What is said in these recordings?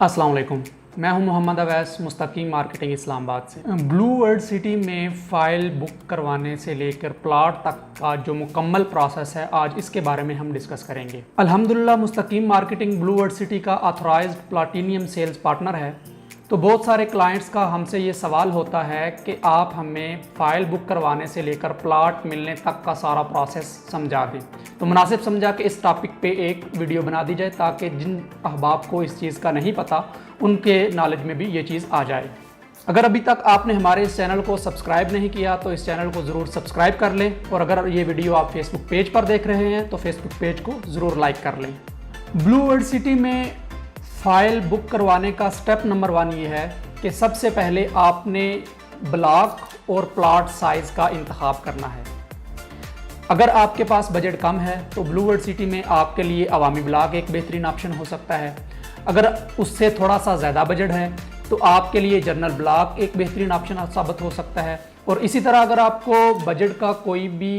अस्सलाम वालेकुम, मैं हूं मोहम्मद अवैस मुस्तकीम मार्केटिंग इस्लामाबाद से। ब्लू वर्ल्ड सिटी में फ़ाइल बुक करवाने से लेकर प्लाट तक का जो मुकम्मल प्रोसेस है, आज इसके बारे में हम डिस्कस करेंगे। अल्हम्दुलिल्लाह मुस्तकीम मार्केटिंग ब्लू वर्ल्ड सिटी का ऑथराइज्ड प्लाटीनियम सेल्स पार्टनर है। तो बहुत सारे क्लाइंट्स का हमसे ये सवाल होता है कि आप हमें फ़ाइल बुक करवाने से लेकर प्लाट मिलने तक का सारा प्रोसेस समझा दें। तो मुनासिब समझा कि इस टॉपिक पे एक वीडियो बना दी जाए ताकि जिन अहबाब को इस चीज़ का नहीं पता उनके नॉलेज में भी ये चीज़ आ जाए। अगर अभी तक आपने हमारे इस चैनल को सब्सक्राइब नहीं किया तो इस चैनल को ज़रूर सब्सक्राइब कर लें, और अगर ये वीडियो आप फेसबुक पेज पर देख रहे हैं तो फेसबुक पेज को ज़रूर लाइक कर लें। ब्लू वर्ल्ड सिटी में फ़ाइल बुक करवाने का स्टेप नंबर 1 ये है कि सबसे पहले आपने ब्लॉक और प्लॉट साइज़ का इंतखाब करना है। अगर आपके पास बजट कम है तो ब्लू वर्ल्ड सिटी में आपके लिए अवामी ब्लॉक एक बेहतरीन ऑप्शन हो सकता है। अगर उससे थोड़ा सा ज़्यादा बजट है तो आपके लिए जनरल ब्लॉक एक बेहतरीन ऑप्शन साबित हो सकता है। और इसी तरह अगर आपको बजट का कोई भी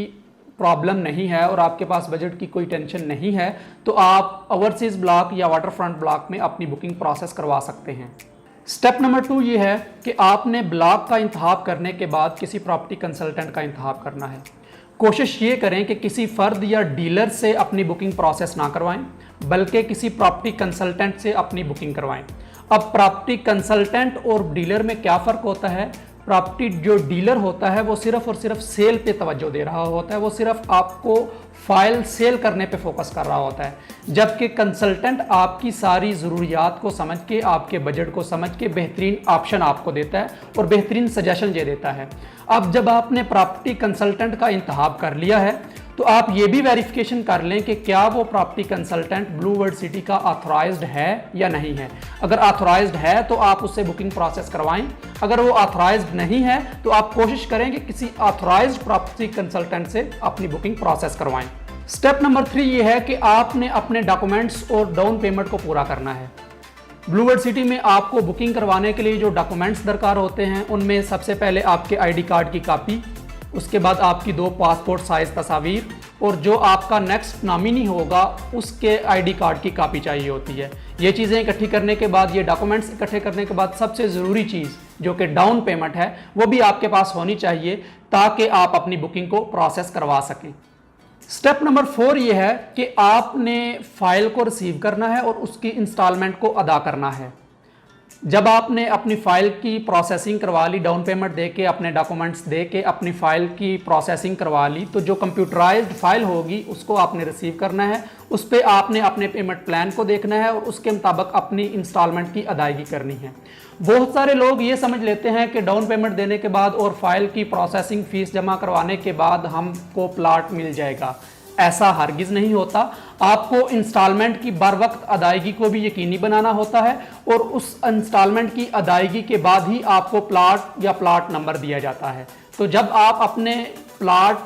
प्रॉब्लम नहीं है और आपके पास बजट की कोई टेंशन नहीं है तो आप ओवरसीज़ ब्लॉक या वाटर फ्रंट ब्लॉक में अपनी बुकिंग प्रोसेस करवा सकते हैं। स्टेप नंबर 2 ये है कि आपने ब्लॉक का इंतखाब करने के बाद किसी प्रॉपर्टी कंसल्टेंट का इंतखाब करना है। कोशिश ये करें कि किसी फ़र्द या डीलर से अपनी बुकिंग प्रोसेस ना करवाएं, बल्कि किसी प्रॉपर्टी कंसल्टेंट से अपनी बुकिंग करवाएं। अब प्रॉपर्टी कंसल्टेंट और डीलर में क्या फ़र्क होता है? प्रॉपर्टी जो डीलर होता है वो सिर्फ़ और सिर्फ सेल पे तवज्जो दे रहा होता है, वो सिर्फ आपको फ़ाइल सेल करने पे फोकस कर रहा होता है, जबकि कंसल्टेंट आपकी सारी ज़रूरियात को समझ के, आपके बजट को समझ के बेहतरीन ऑप्शन आपको देता है और बेहतरीन सजेशन ये देता है। अब जब आपने प्रॉपर्टी कंसल्टेंट का इंतखाब कर लिया है तो आप ये भी वेरिफिकेशन कर लें कि क्या वो property consultant blue world city का ऑथराइज्ड है या नहीं है। अगर ऑथराइज्ड है तो आप उससे बुकिंग प्रोसेस करवाएं। अगर वो ऑथराइज्ड नहीं है तो आप कोशिश करें कि किसी ऑथराइज्ड प्रॉपर्टी कंसल्टेंट से अपनी बुकिंग प्रोसेस करवाएं। स्टेप नंबर 3 ये है कि आपने अपने डॉक्यूमेंट्स और डाउन पेमेंट को पूरा करना है। ब्लू वर्ल्ड सिटी में आपको बुकिंग करवाने के लिए जो डॉक्यूमेंट्स दरकार होते हैं उनमें सबसे पहले आपके आईडी कार्ड की कापी, उसके बाद आपकी 2 पासपोर्ट साइज़ तस्वीर, और जो आपका नेक्स्ट नॉमिनी होगा उसके आईडी कार्ड की कापी चाहिए होती है। ये चीज़ें इकट्ठी करने के बाद, ये डॉक्यूमेंट्स इकट्ठे करने के बाद सबसे ज़रूरी चीज़ जो कि डाउन पेमेंट है वो भी आपके पास होनी चाहिए ताकि आप अपनी बुकिंग को प्रोसेस करवा सकें। स्टेप नंबर 4 ये है कि आपने फ़ाइल को रिसीव करना है और उसकी इंस्टॉलमेंट को अदा करना है। जब आपने अपनी फ़ाइल की प्रोसेसिंग करवा ली, डाउन पेमेंट दे के, अपने डॉक्यूमेंट्स दे के अपनी फ़ाइल की प्रोसेसिंग करवा ली, तो जो कंप्यूटराइज्ड फ़ाइल होगी उसको आपने रिसीव करना है। उस पर आपने अपने पेमेंट प्लान को देखना है और उसके मुताबिक अपनी इंस्टॉलमेंट की अदायगी करनी है। बहुत सारे लोग ये समझ लेते हैं कि डाउन पेमेंट देने के बाद और फ़ाइल की प्रोसेसिंग फ़ीस जमा करवाने के बाद हमको प्लाट मिल जाएगा। ऐसा हरगिज़ नहीं होता। आपको इंस्टॉलमेंट की बर वक्त अदायगी को भी यकीनी बनाना होता है और उस इंस्टॉलमेंट की अदायगी के बाद ही आपको प्लाट या प्लाट नंबर दिया जाता है। तो जब आप अपने प्लाट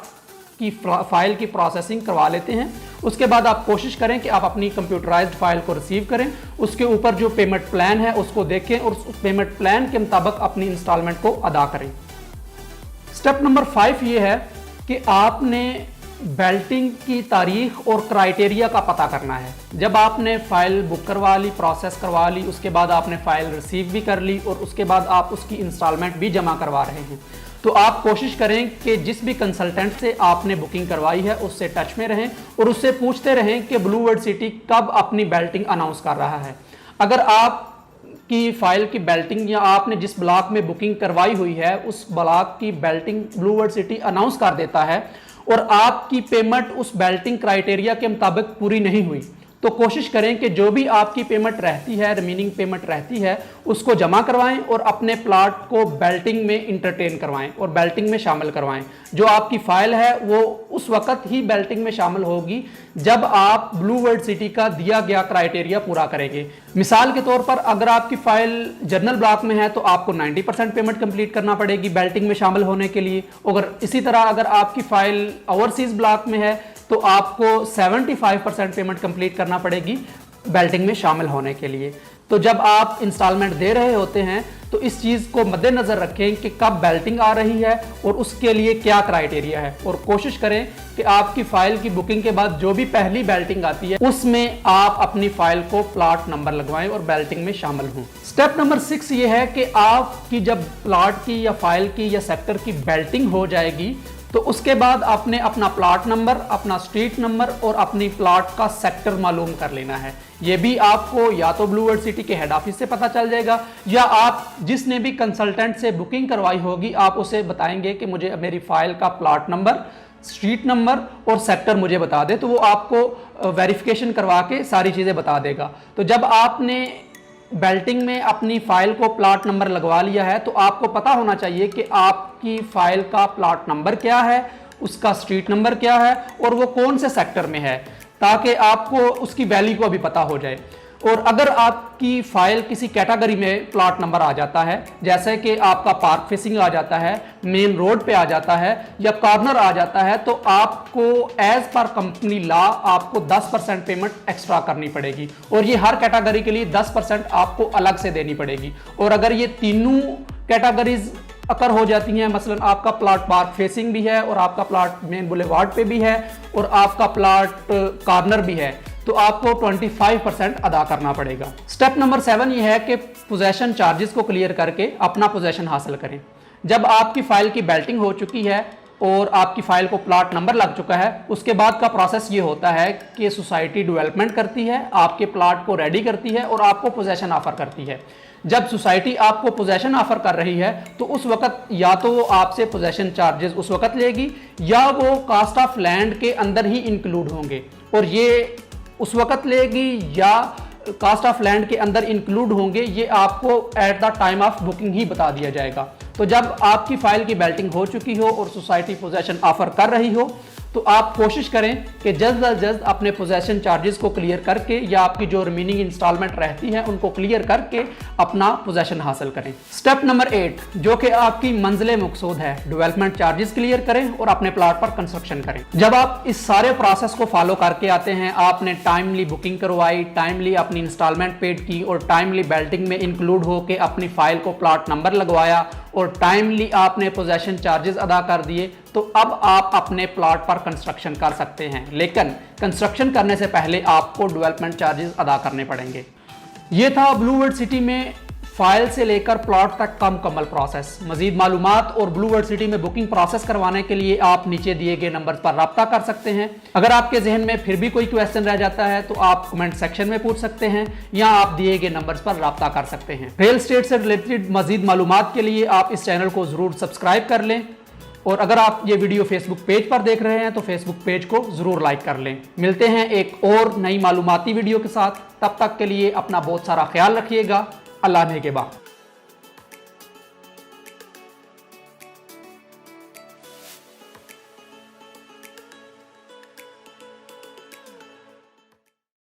की फ़ाइल की प्रोसेसिंग करवा लेते हैं उसके बाद आप कोशिश करें कि आप अपनी कंप्यूटराइज्ड फ़ाइल को रिसीव करें, उसके ऊपर जो पेमेंट प्लान है उसको देखें और उस पेमेंट प्लान के मुताबिक अपनी इंस्टॉलमेंट को अदा करें। स्टेप नंबर 5 ये है कि आपने बेल्टिंग की तारीख और क्राइटेरिया का पता करना है। जब आपने फ़ाइल बुक करवा ली, प्रोसेस करवा ली, उसके बाद आपने फ़ाइल रिसीव भी कर ली और उसके बाद आप उसकी इंस्टॉलमेंट भी जमा करवा रहे हैं, तो आप कोशिश करें कि जिस भी कंसल्टेंट से आपने बुकिंग करवाई है उससे टच में रहें और उससे पूछते रहें कि ब्लू वर्ल्ड सिटी कब अपनी बेल्टिंग अनाउंस कर रहा है। अगर आप की फ़ाइल की बेल्टिंग या आपने जिस ब्लॉक में बुकिंग करवाई हुई है उस ब्लॉक की Belting blue world city announce कर देता है और आपकी पेमेंट उस बेल्टिंग क्राइटेरिया के मुताबिक पूरी नहीं हुई, तो कोशिश करें कि जो भी आपकी पेमेंट रहती है, रिमेनिंग पेमेंट रहती है, उसको जमा करवाएं और अपने प्लाट को बेल्टिंग में इंटरटेन करवाएं और बेल्टिंग में शामिल करवाएं। जो आपकी फ़ाइल है वो उस वक़्त ही बेल्टिंग में शामिल होगी जब आप ब्लू वर्ल्ड सिटी का दिया गया क्राइटेरिया पूरा करेंगे। मिसाल के तौर पर अगर आपकी फ़ाइल जनरल ब्लॉक में है तो आपको 90% पेमेंट कंप्लीट करना पड़ेगी बेल्टिंग में शामिल होने के लिए। अगर इसी तरह अगर आपकी फ़ाइल ओवरसीज़ ब्लॉक में है तो आपको 75% पेमेंट कंप्लीट करना पड़ेगी बेल्टिंग में शामिल होने के लिए। तो जब आप इंस्टॉलमेंट दे रहे होते हैं तो इस चीज़ को मद्देनज़र रखें कि कब बेल्टिंग आ रही है और उसके लिए क्या क्राइटेरिया है, और कोशिश करें कि आपकी फ़ाइल की बुकिंग के बाद जो भी पहली बेल्टिंग आती है उसमें आप अपनी फ़ाइल को प्लॉट नंबर लगवाएं और बेल्टिंग में शामिल हों। स्टेप नंबर 6 ये है कि आपकी जब प्लॉट की या फाइल की या सेक्टर की बेल्टिंग हो जाएगी तो उसके बाद आपने अपना प्लॉट नंबर, अपना स्ट्रीट नंबर और अपनी प्लॉट का सेक्टर मालूम कर लेना है। ये भी आपको या तो ब्लू वर्ल्ड सिटी के हेड ऑफिस से पता चल जाएगा, या आप जिसने भी कंसल्टेंट से बुकिंग करवाई होगी आप उसे बताएंगे कि मुझे मेरी फाइल का प्लॉट नंबर, स्ट्रीट नंबर और सेक्टर मुझे बता दे, तो वो आपको वेरिफिकेशन करवा के सारी चीज़ें बता देगा। तो जब आपने बेल्टिंग में अपनी फाइल को प्लॉट नंबर लगवा लिया है तो आपको पता होना चाहिए कि आपकी फाइल का प्लॉट नंबर क्या है, उसका स्ट्रीट नंबर क्या है और वो कौन से सेक्टर में है, ताकि आपको उसकी वैल्यू को भी पता हो जाए। और अगर आपकी फाइल किसी कैटेगरी में प्लॉट नंबर आ जाता है, जैसे कि आपका पार्क फेसिंग आ जाता है, मेन रोड पे आ जाता है या कॉर्नर आ जाता है, तो आपको एज पर कंपनी लॉ आपको 10% पेमेंट एक्स्ट्रा करनी पड़ेगी, और ये हर कैटेगरी के लिए 10% आपको अलग से देनी पड़ेगी। और अगर ये तीनों कैटेगरीज अकर हो जाती हैं, मसलन आपका प्लॉट पार्क फेसिंग भी है और आपका प्लॉट मेन बुलेवार्ड पे भी है और आपका प्लॉट कॉर्नर भी है, तो आपको 25% अदा करना पड़ेगा। स्टेप नंबर 7 ये है कि पोजेशन चार्जेस को क्लियर करके अपना पोजेशन हासिल करें। जब आपकी फाइल की बेल्टिंग हो चुकी है और आपकी फाइल को प्लॉट नंबर लग चुका है, उसके बाद का प्रोसेस ये होता है कि सोसाइटी डेवलपमेंट करती है, आपके प्लॉट को रेडी करती है और आपको पोजेशन ऑफर करती है। जब सोसाइटी आपको पोजेशन ऑफर कर रही है तो उस वक्त या तो वो आपसे पोजेशन चार्जेस उस वक्त लेगी या वो कास्ट ऑफ लैंड के अंदर ही इंक्लूड होंगे, और ये उस वक्त लेगी या कास्ट ऑफ लैंड के अंदर इंक्लूड होंगे, ये आपको at the time of booking ही बता दिया जाएगा। तो जब आपकी फाइल की बेल्टिंग हो चुकी हो और सोसाइटी पोजेशन ऑफर कर रही हो तो आप कोशिश करें कि जल्द अज जल्द अपने पोजेशन चार्जेस को क्लियर करके या आपकी जो रिमेनिंग इंस्टॉलमेंट रहती है उनको क्लियर करके अपना पोजेशन हासिल करें। स्टेप नंबर 8 जो कि आपकी मंजिल मकसूद है, डेवलपमेंट चार्जेस क्लियर करें और अपने प्लॉट पर कंस्ट्रक्शन करें। जब आप इस सारे प्रोसेस को फॉलो करके आते हैं, आपने टाइमली बुकिंग करवाई, टाइमली अपनी इंस्टॉलमेंट पेड की और टाइमली बेल्टिंग में इंक्लूड होकर अपनी फाइल को प्लॉट नंबर लगवाया और टाइमली आपने पोजेशन चार्जेस अदा कर दिए, तो अब आप अपने प्लॉट पर कंस्ट्रक्शन कर सकते हैं। लेकिन कंस्ट्रक्शन करने से पहले आपको डेवलपमेंट चार्जेस अदा करने पड़ेंगे। ये था ब्लू वर्ल्ड सिटी में फाइल से लेकर प्लॉट तक का मुकम्मल प्रोसेस। मजीद मालूमात और ब्लू वर्ल्ड सिटी में बुकिंग प्रोसेस करवाने के लिए आप नीचे दिए गए नंबर पर रब्ता कर सकते हैं। अगर आपके जहन में फिर भी कोई क्वेश्चन रह जाता है तो आप कमेंट सेक्शन में पूछ सकते हैं या आप दिए गए नंबर पर रब्ता कर सकते हैं। रियल एस्टेट से रिलेटेड मजीद मालूमात के लिए आप इस चैनल को जरूर सब्सक्राइब कर लें, और अगर आप ये वीडियो फेसबुक पेज पर देख रहे हैं तो फेसबुक पेज को जरूर लाइक कर लें। मिलते हैं एक और नई मालूमाती वीडियो के साथ, तब तक के लिए अपना बहुत सारा ख्याल रखिएगा। अल्लाह ने के बाद।